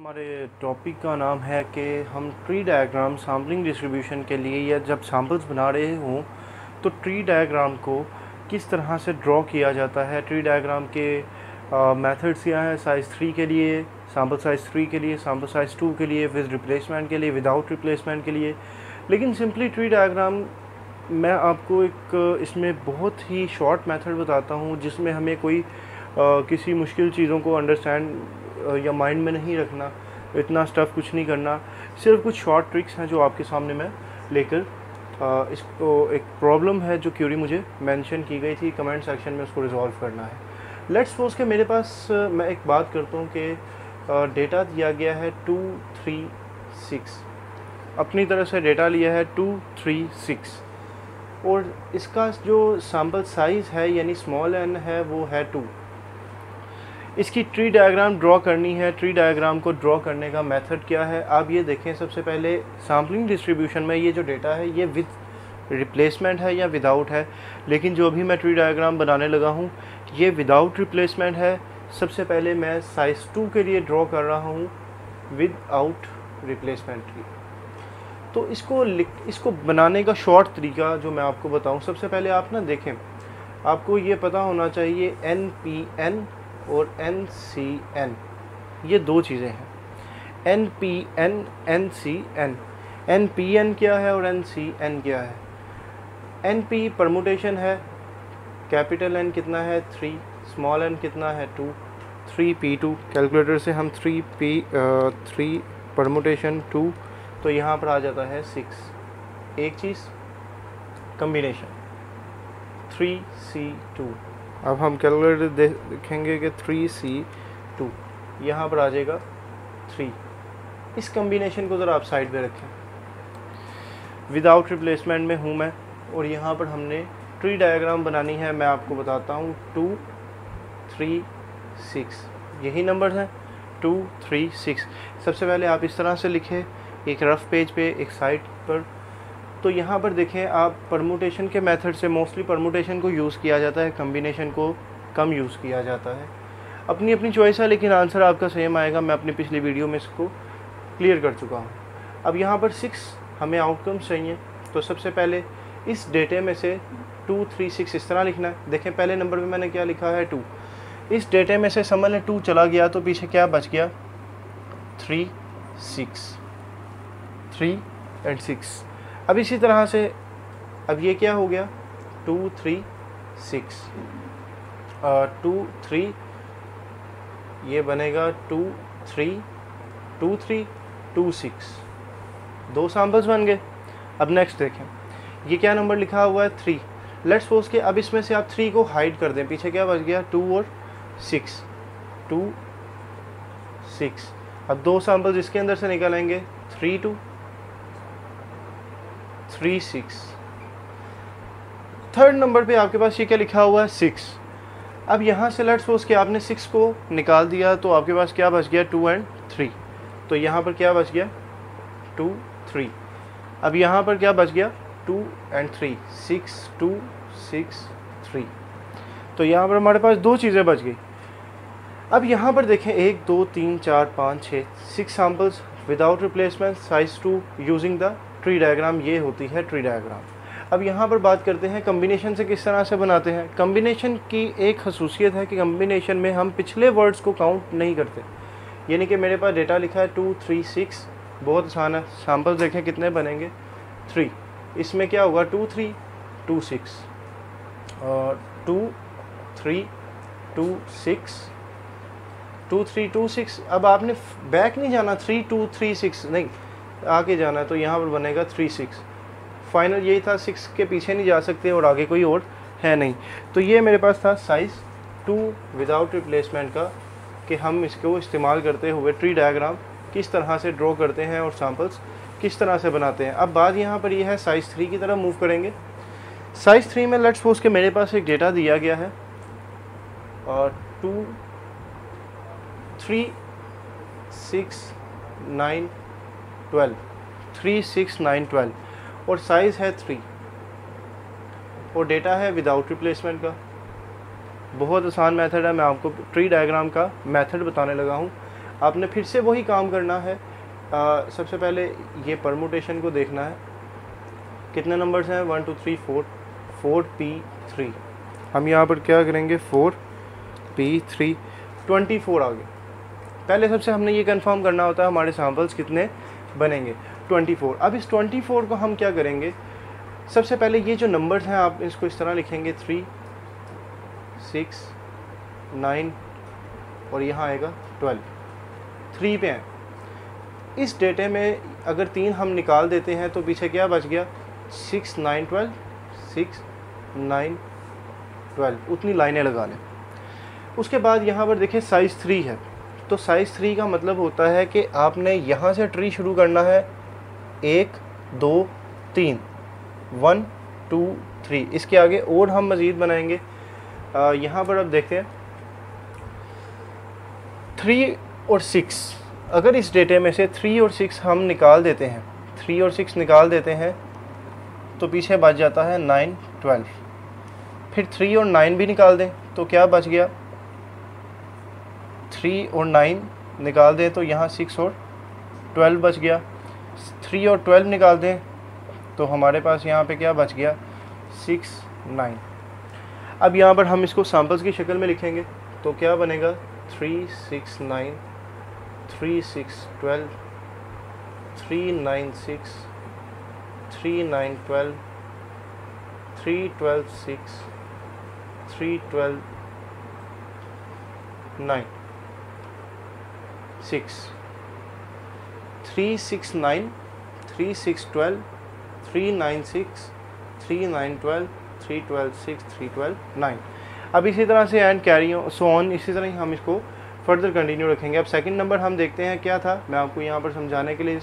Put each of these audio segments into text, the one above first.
हमारे टॉपिक का नाम है कि हम ट्री डायग्राम सैम्पलिंग डिस्ट्रीब्यूशन के लिए या जब सैम्पल्स बना रहे हों तो ट्री डायग्राम को किस तरह से ड्रॉ किया जाता है। ट्री डायग्राम के मेथड्स क्या हैं साइज़ 3 के लिए, सैम्पल साइज़ 3 के लिए, सैम्पल साइज़ 2 के लिए, विद रिप्लेसमेंट के लिए, विदाउट रिप्लेसमेंट के लिए। लेकिन सिंपली ट्री डायग्राम मैं आपको एक इसमें बहुत ही शॉर्ट मेथड बताता हूँ जिसमें हमें कोई किसी मुश्किल चीज़ों को अंडरस्टैंड या माइंड में नहीं रखना, इतना स्टफ़ कुछ नहीं करना। सिर्फ कुछ शॉर्ट ट्रिक्स हैं जो आपके सामने मैं लेकर इसको एक प्रॉब्लम है जो क्यूरी मुझे मेंशन की गई थी कमेंट सेक्शन में, उसको रिजॉल्व करना है। लेट्स सपोज के मेरे पास मैं एक बात करता हूँ कि डेटा दिया गया है 2, 3, 6। अपनी तरफ से डेटा लिया है 2, 3, 6 और इसका जो सैम्पल साइज़ है यानी स्मॉल n है वो है 2। इसकी ट्री डायग्राम ड्रॉ करनी है। ट्री डायग्राम को ड्रॉ करने का मेथड क्या है आप ये देखें। सबसे पहले सैम्पलिंग डिस्ट्रीब्यूशन में ये जो डेटा है ये विद रिप्लेसमेंट है या विदाउट है, लेकिन जो अभी मैं ट्री डायग्राम बनाने लगा हूँ ये विदाउट रिप्लेसमेंट है। सबसे पहले मैं साइज़ 2 के लिए ड्रॉ कर रहा हूँ विदाउट रिप्लेसमेंट ट्री। तो इसको बनाने का शॉर्ट तरीका जो मैं आपको बताऊँ, सबसे पहले आप ना देखें, आपको ये पता होना चाहिए NPN और NCN ये दो चीज़ें हैं। NPN NCN, NPN क्या है और NCN क्या है। NP परमुटेशन है, कैपिटल N कितना है 3, स्मॉल n कितना है 2, 3P2 कैलकुलेटर से हम 3 परमुटेशन 2 तो यहाँ पर आ जाता है 6। एक चीज़ कम्बिनेशन 3C2। अब हम कैलकुलेटर देखेंगे कि 3C2 यहाँ पर आ जाएगा 3। इस कम्बिनेशन को ज़रा आप साइड पे रखें। विदाउट रिप्लेसमेंट में हूँ मैं और यहाँ पर हमने ट्री डायग्राम बनानी है। मैं आपको बताता हूँ 2, 3, 6 यही नंबर हैं 2, 3, 6। सबसे पहले आप इस तरह से लिखें एक रफ़ पेज पे एक साइड पर। तो यहाँ पर देखें आप परमुटेशन के मेथड से मोस्टली परमुटेशन को यूज़ किया जाता है, कम्बिनेशन को कम यूज़ किया जाता है। अपनी अपनी चॉइस है लेकिन आंसर आपका सेम आएगा। मैं अपनी पिछली वीडियो में इसको क्लियर कर चुका हूँ। अब यहाँ पर 6 हमें आउटकम्स चाहिए तो सबसे पहले इस डेटे में से 2, 3, 6 इस तरह लिखना है। देखें पहले नंबर पे मैंने क्या लिखा है 2। इस डेटे में से समझ लें 2 चला गया तो पीछे क्या बच गया 3, 6, 3 और 6। अब इसी तरह से अब ये क्या हो गया 2, 3, 6 2, 3 ये बनेगा 2, 3, 2, 3, 2, 6 दो सैम्पल्स बन गए। अब नेक्स्ट देखें ये क्या नंबर लिखा हुआ है 3। लेट्स सपोज के अब इसमें से आप 3 को हाइड कर दें, पीछे क्या बच गया 2 और 6, 2, 6। अब दो सैम्पल्स इसके अंदर से निकालेंगे 3, 2, 3, 6। थर्ड नंबर पे आपके पास ये क्या लिखा हुआ है 6। अब यहाँ से लेट्स सपोज कि आपने 6 को निकाल दिया तो आपके पास क्या बच गया 2 और 3। तो यहाँ पर क्या बच गया 2, 3। अब यहाँ पर क्या बच गया 2 और 3, 6, 2, 6, 3। तो यहाँ पर हमारे पास दो चीज़ें बच गई। अब यहाँ पर देखें 1, 2, 3, 4, 5, 6 samples without replacement size 2 using the tree diagram. ये होती है ट्री डायग्राम। अब यहाँ पर बात करते हैं कम्बिनेशन से किस तरह से बनाते हैं। कम्बिनेशन की एक खसूसियत है कि कम्बिनेशन में हम पिछले वर्ड्स को काउंट नहीं करते। यानी कि मेरे पास डेटा लिखा है 2, 3, 6 बहुत आसान है। सैम्पल्स देखें कितने बनेंगे 3। इसमें क्या होगा 2, 3, 2, 6 और 2, 3, 2, 6, 2, 3, 2, 6। अब आपने बैक नहीं जाना 3, 2, 3, 6 नहीं, आगे जाना है तो यहाँ पर बनेगा 3, 6। फाइनल यही था, 6 के पीछे नहीं जा सकते और आगे कोई और है नहीं। तो ये मेरे पास था साइज़ 2 विदाउट रिप्लेसमेंट का कि हम इसको इस्तेमाल करते हुए ट्री डायग्राम किस तरह से ड्रॉ करते हैं और सैम्पल्स किस तरह से बनाते हैं। अब बात यहाँ पर यह है साइज़ 3 की तरफ मूव करेंगे। साइज़ 3 में लेट्स सपोज के मेरे पास एक डेटा दिया गया है और 2, 3, 6, 9, 12 3, 6, 9, 12 और साइज़ है 3 और डेटा है विदाउट रिप्लेसमेंट का। बहुत आसान मेथड है, मैं आपको ट्री डायग्राम का मेथड बताने लगा हूँ। आपने फिर से वही काम करना है। सबसे पहले ये परमुटेशन को देखना है, कितने नंबर्स हैं 1 2 3 4, 4p3। हम यहाँ पर क्या करेंगे 4p3, 24 आ गए। पहले सबसे हमने ये कंफर्म करना होता है हमारे सैम्पल्स कितने बनेंगे, 24। अब इस 24 को हम क्या करेंगे, सबसे पहले ये जो नंबर्स हैं आप इसको इस तरह लिखेंगे 3 6 9 और यहाँ आएगा 12, 3 पे हैं। इस डेटे में अगर 3 हम निकाल देते हैं तो पीछे क्या बच गया, 6 9 12, 6 9 12, उतनी लाइनें लगा लें। उसके बाद यहाँ पर देखिए साइज़ 3 है, तो साइज़ 3 का मतलब होता है कि आपने यहाँ से ट्री शुरू करना है 1 2 3, 1 2 3, इसके आगे और हम मज़ीद बनाएंगे। यहाँ पर अब देखते हैं 3 और 6, अगर इस डेटे में से 3 और 6 हम निकाल देते हैं, 3 और 6 निकाल देते हैं तो पीछे बच जाता है 9 12। फिर 3 और 9 भी निकाल दें तो क्या बच गया, 3 और 9 निकाल दें तो यहाँ 6 और 12 बच गया। 3 और 12 निकाल दें तो हमारे पास यहाँ पे क्या बच गया, 6 9। अब यहाँ पर हम इसको सैम्पल्स की शक्ल में लिखेंगे तो क्या बनेगा, 3 6 9, 3 6 12, 3 9 6, 3 9 12, 3 12 6, 3 12 9 6, 3 6 9, 3 6 12, 3 9 6, 3 9 12, 3 12 6, 3 12 9। अब इसी तरह से एंड कैरी सो ऑन, इसी तरह ही हम इसको फर्दर कंटिन्यू रखेंगे। अब सेकंड नंबर हम देखते हैं क्या था, मैं आपको यहाँ पर समझाने के लिए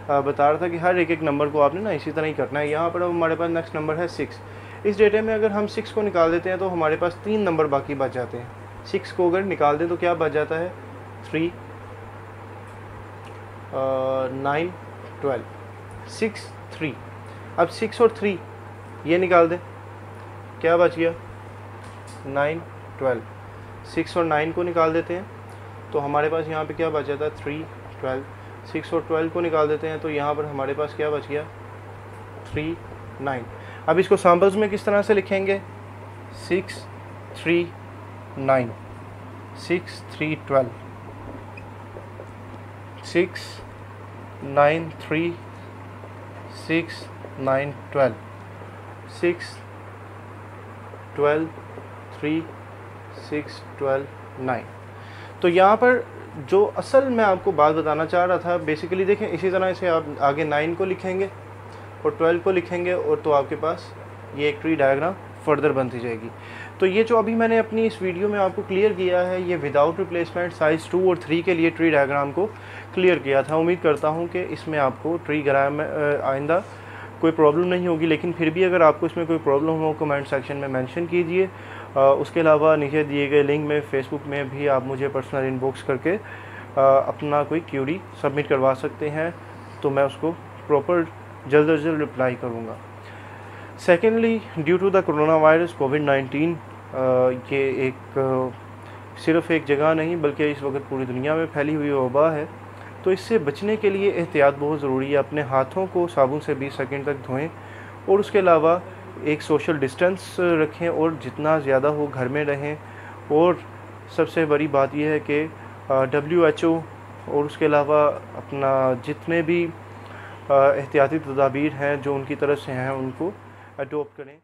बता रहा था कि हर एक नंबर को आपने ना इसी तरह ही करना है। यहाँ पर अब हमारे पास नेक्स्ट नंबर है 6। इस डेटे में अगर हम 6 को निकाल देते हैं तो हमारे पास 3 नंबर बाकी बच जाते हैं। 6 को अगर निकाल दें तो क्या बच जाता है, 3 9 12, 6 3। अब 6 और 3 ये निकाल दें, क्या बच गया, 9 12। 6 और 9 को निकाल देते हैं तो हमारे पास यहाँ पे क्या बच जाता है, 3 12। 6 और 12 को निकाल देते हैं तो यहाँ पर हमारे पास क्या बच गया, 3 9। अब इसको सैम्पल्स में किस तरह से लिखेंगे, 6 3 9, 6 3 12, 6 9 3, 6 9 12, 6 12 3, 6 12 9। तो यहाँ पर जो असल मैं आपको बात बताना चाह रहा था, बेसिकली देखें इसी तरह से आप आगे 9 को लिखेंगे और 12 को लिखेंगे और तो आपके पास ये एक ट्री डायग्राम फर्दर बनती जाएगी। तो ये जो अभी मैंने अपनी इस वीडियो में आपको क्लियर किया है, ये विदाउट रिप्लेसमेंट साइज़ 2 और 3 के लिए ट्री डायग्राम को क्लियर किया था। उम्मीद करता हूँ कि इसमें आपको ट्री डायग्राम में आइंदा कोई प्रॉब्लम नहीं होगी, लेकिन फिर भी अगर आपको इसमें कोई प्रॉब्लम हो कमेंट सेक्शन में मेंशन कीजिए। उसके अलावा नीचे दिए गए लिंक में फेसबुक में भी आप मुझे पर्सनल इनबॉक्स करके अपना कोई क्यूरी सबमिट करवा सकते हैं, तो मैं उसको प्रॉपर जल्द अज जल्द रिप्लाई करूँगा। Secondly, due to the corona virus कोविड-19, ये एक सिर्फ़ एक जगह नहीं बल्कि इस वक्त पूरी दुनिया में फैली हुई वबा है, तो इससे बचने के लिए एहतियात बहुत ज़रूरी है। अपने हाथों को साबुन से 20 सेकंड तक धोएं और उसके अलावा एक सोशल डिस्टेंस रखें और जितना ज़्यादा हो घर में रहें। और सबसे बड़ी बात यह है कि WHO और उसके अलावा अपना जितने भी एहतियाती तदाबीर हैं जो उनकी तरफ से हैं उनको अडॉप्ट करें।